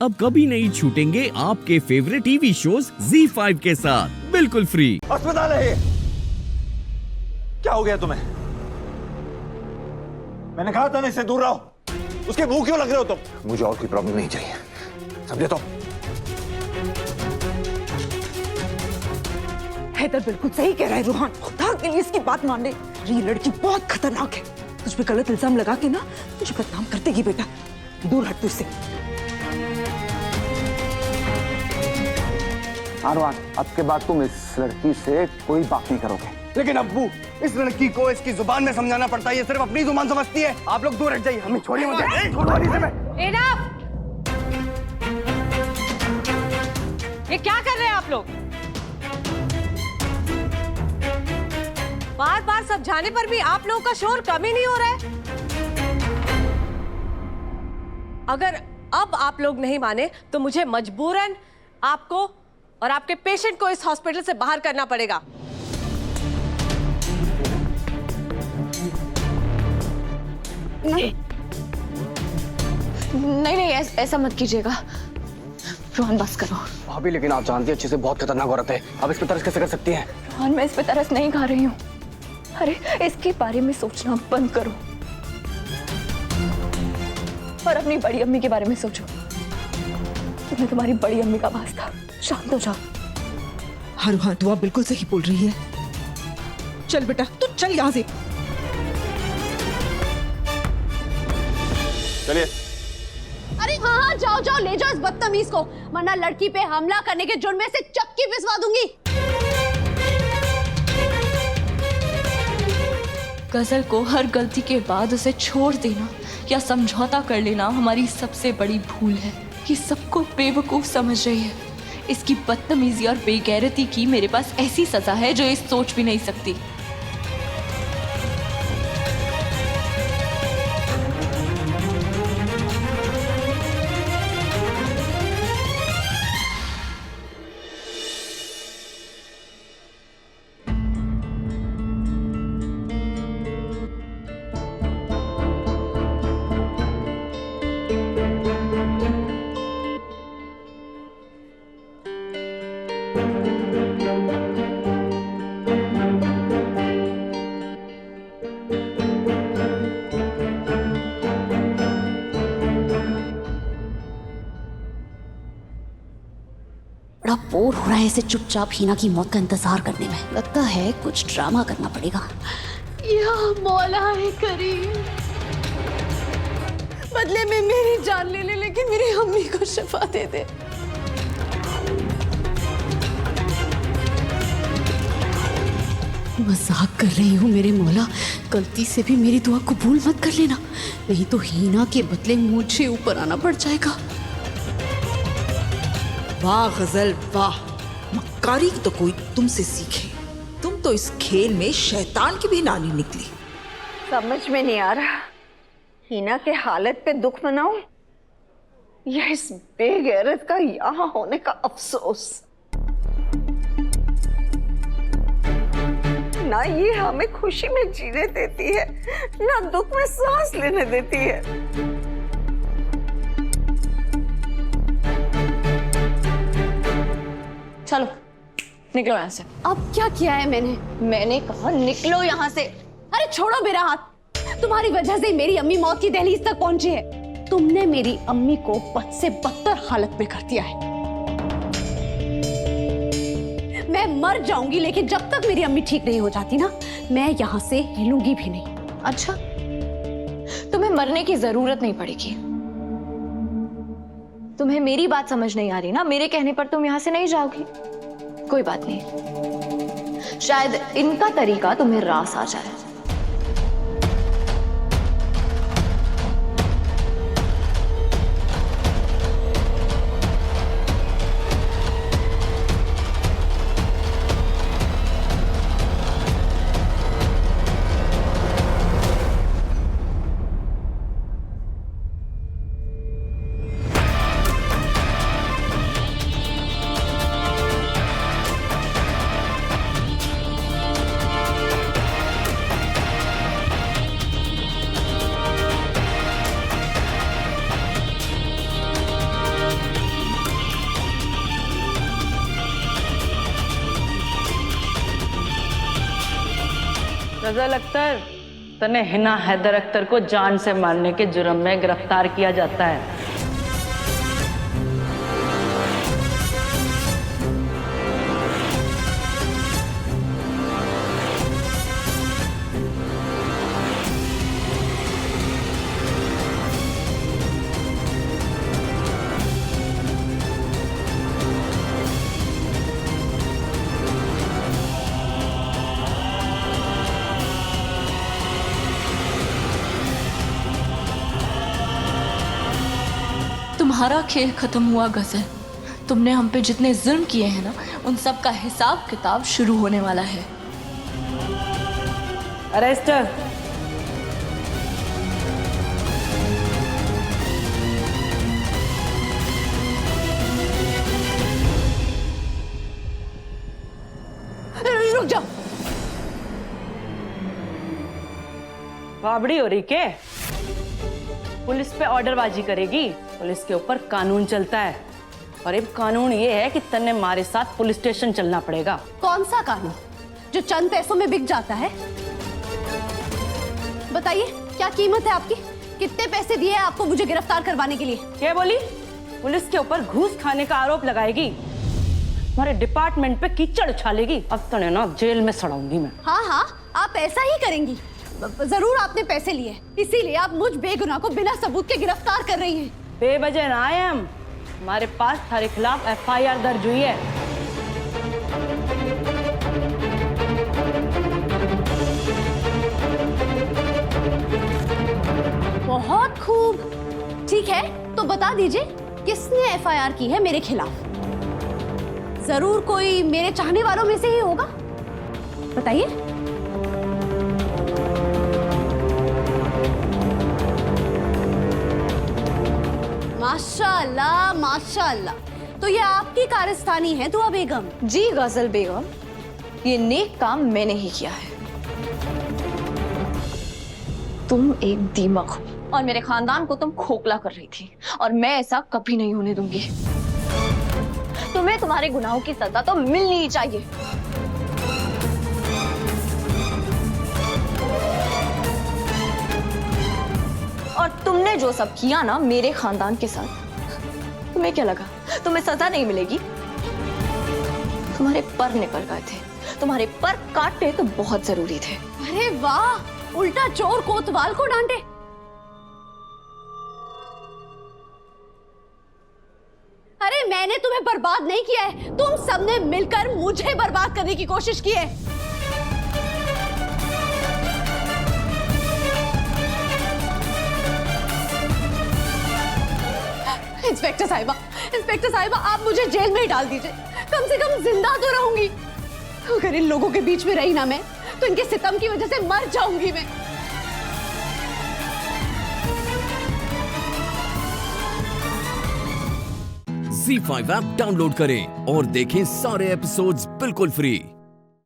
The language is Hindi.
अब कभी नहीं छूटेंगे आपके फेवरेट टीवी शोज ZEE5 के साथ बिल्कुल फ्री। अस्पताल है ये। क्या हो गया तुम्हें? मैंने कहा था ना इससे दूर रहो। उसके मुंह क्यों लग रहे हो तुम? मुझे और कोई प्रॉब्लम नहीं चाहिए, समझे? तो हैदर बिल्कुल सही कह रहा है रूहान, खुदा के लिए इसकी बात मान ले। ये लड़की बहुत खतरनाक है, तुझ पे गलत इल्जाम लगा के ना तुझे बदनाम कर देगी। बेटा दूर हट तुझसे। आरवान, अब के बाद तुम इस लड़की से कोई बात नहीं करोगे। लेकिन अब्बू, इस लड़की को इसकी जुबान में समझाना पड़ता है, ये सिर्फ अपनी जुबान समझती है। आप लोग दूर हट जाइए, हमें छोड़िए मुझे। Enough! ये क्या कर रहे हैं आप लोग? बार बार समझाने पर भी आप लोगों का शोर कम ही नहीं हो रहा है। अगर अब आप लोग नहीं माने तो मुझे मजबूरन आपको और आपके पेशेंट को इस हॉस्पिटल से बाहर करना पड़ेगा। नहीं नहीं, ऐसा मत कीजिएगा। रोहन बस करो। भाभी, लेकिन आप जानती हैं अच्छे से बहुत खतरनाक औरत है, आप इस पे तरस कैसे कर सकती हैं? रोहन, मैं इस पे तरस नहीं खा रही हूँ। अरे इसके बारे में सोचना बंद करो और अपनी बड़ी अम्मी के बारे में सोचो। तुम्हें तुम्हारी बड़ी अम्मी का वास्ता, शांत हो जाओ। हाँ रूहान, तू बिल्कुल सही बोल रही है। चल बेटा तू चल यहाँ से। चलिए। अरे हाँ, जाओ जाओ, ले जाओ इस बदतमीज को, वरना लड़की पे हमला करने के जुर्म में से चक्की पिसवा दूंगी। गजल को हर गलती के बाद उसे छोड़ देना या समझौता कर लेना हमारी सबसे बड़ी भूल है। ये सबको बेवकूफ समझ रही है। इसकी बदतमीजी और बेगैरती की मेरे पास ऐसी सजा है जो ये सोच भी नहीं सकती। बड़ा बोर हो रहा है इसे चुपचाप हीना की मौत का इंतजार करने में। लगता है कुछ ड्रामा करना पड़ेगा। या मौला है करीम, बदले में मेरी जान ले ले, लेकिन मेरी अम्मी को शिफा दे दे। मजाक कर रही हूँ मेरे मौला, गलती से भी मेरी दुआ कबूल मत कर लेना, नहीं तो हीना के बदले मुझे ऊपर आना पड़ जाएगा। वाह गजल वाह, मक्कारी तो कोई तुमसे सीखे। तुम तो इस खेल में शैतान की भी नानी निकली। समझ में नहीं आ रहा, हीना के हालत पे दुख मनाऊं या इस बेगैरत का यहाँ होने का अफसोस। ना ये हमें खुशी में जीने देती है, ना दुख में सांस लेने देती है। चलो निकलो यहाँ से। अब क्या किया है मैंने? मैंने कहा निकलो यहाँ से। अरे छोड़ो मेरा हाथ, तुम्हारी वजह से मेरी अम्मी मौत की दहलीज तक पहुंची है। तुमने मेरी अम्मी को बद से बदतर हालत में कर दिया है। मैं मर जाऊंगी, लेकिन जब तक मेरी अम्मी ठीक नहीं हो जाती ना, मैं यहाँ से हिलूंगी भी नहीं। अच्छा, तुम्हें मरने की जरूरत नहीं पड़ेगी। तुम्हें मेरी बात समझ नहीं आ रही ना, मेरे कहने पर तुम यहाँ से नहीं जाओगी। कोई बात नहीं, शायद इनका तरीका तुम्हें रास आ जाए। फजल अख्तर, तने हिना हैदर अख्तर को जान से मारने के जुर्म में गिरफ्तार किया जाता है। तुम्हारा खेल खत्म हुआ गजल। तुमने हम पे जितने जुल्म किए हैं ना, उन सब का हिसाब किताब शुरू होने वाला है। अरेस्टर, रुक जाओ। बाबड़ी हो रही के? पुलिस पे ऑर्डरबाजी करेगी? पुलिस के ऊपर कानून चलता है, और अब कानून ये है कि तन्ने हमारे साथ पुलिस स्टेशन चलना पड़ेगा। कौन सा कानून जो चंद पैसों में बिक जाता है? बताइए, क्या कीमत है आपकी? कितने पैसे दिए आपको मुझे गिरफ्तार करवाने के लिए? क्या बोली? पुलिस के ऊपर घूस खाने का आरोप लगाएगी, हमारे डिपार्टमेंट पे कीचड़ उछालेगी। अब तो ना जेल में सड़ाऊंगी मैं। हाँ हाँ, आप ऐसा ही करेंगी। जरूर आपने पैसे लिए, इसीलिए आप मुझ बेगुनाह को बिना सबूत के गिरफ्तार कर रही हैं। बेवजह ना आए हम, हमारे पास तुम्हारे खिलाफ FIR दर्ज हुई है। बहुत खूब, ठीक है, तो बता दीजिए किसने FIR की है मेरे खिलाफ? जरूर कोई मेरे चाहने वालों में से ही होगा, बताइए। माशाअल्लाह माशाअल्लाह, तो ये आपकी कारस्तानी है दुआ बेगम? जी गजल बेगम, ये नेक काम मैंने ही किया है। तुम एक दीमक हो और मेरे खानदान को तुम खोखला कर रही थी, और मैं ऐसा कभी नहीं होने दूंगी। तुम्हें तुम्हारे गुनाहों की सजा तो मिलनी ही चाहिए। और तुमने जो सब किया ना मेरे खानदान के साथ, तुम्हें क्या लगा तुम्हें सजा नहीं मिलेगी? तुम्हारे पर निकल गए थे, तुम्हारे पर काटने तो बहुत जरूरी थे। अरे वाह, उल्टा चोर कोतवाल को डांटे। अरे मैंने तुम्हें बर्बाद नहीं किया है, तुम सबने मिलकर मुझे बर्बाद करने की कोशिश की है। इंस्पेक्टर साहिबा, आप मुझे जेल में ही डाल दीजिए, कम से कम जिंदा तो रहूंगी। अगर इन लोगों के बीच में रही ना मैं, तो इनके सितम की वजह से मर जाऊंगी मैं। ZEE5 ऐप डाउनलोड करें और देखें सारे एपिसोड्स बिल्कुल फ्री।